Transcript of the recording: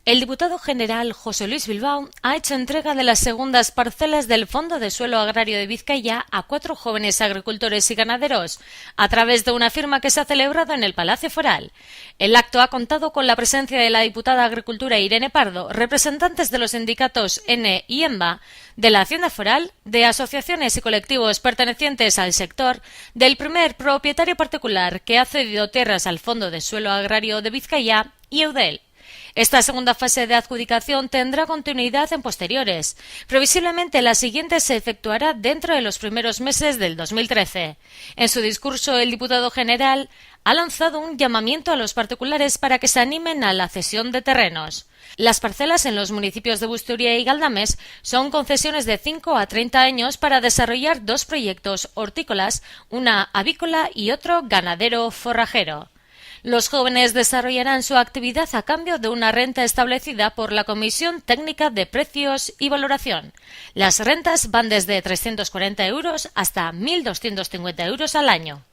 El diputado general José Luis Bilbao ha hecho entrega de las segundas parcelas del Fondo de Suelo Agrario de Vizcaya a 4 jóvenes agricultores y ganaderos, a través de una firma que se ha celebrado en el Palacio Foral. El acto ha contado con la presencia de la diputada de Agricultura Irene Pardo, representantes de los sindicatos N y EMBA, de la Hacienda Foral, de asociaciones y colectivos pertenecientes al sector, del primer propietario particular que ha cedido tierras al Fondo de Suelo Agrario de Vizcaya y Eudel. Esta segunda fase de adjudicación tendrá continuidad en posteriores. Previsiblemente la siguiente se efectuará dentro de los primeros meses del 2013. En su discurso, el diputado general ha lanzado un llamamiento a los particulares para que se animen a la cesión de terrenos. Las parcelas en los municipios de Busturia y Galdames son concesiones de 5 a 30 años para desarrollar 2 proyectos hortícolas, una avícola y otro ganadero forrajero. Los jóvenes desarrollarán su actividad a cambio de una renta establecida por la Comisión Técnica de Precios y Valoración. Las rentas van desde 340 € hasta 1.250 € al año.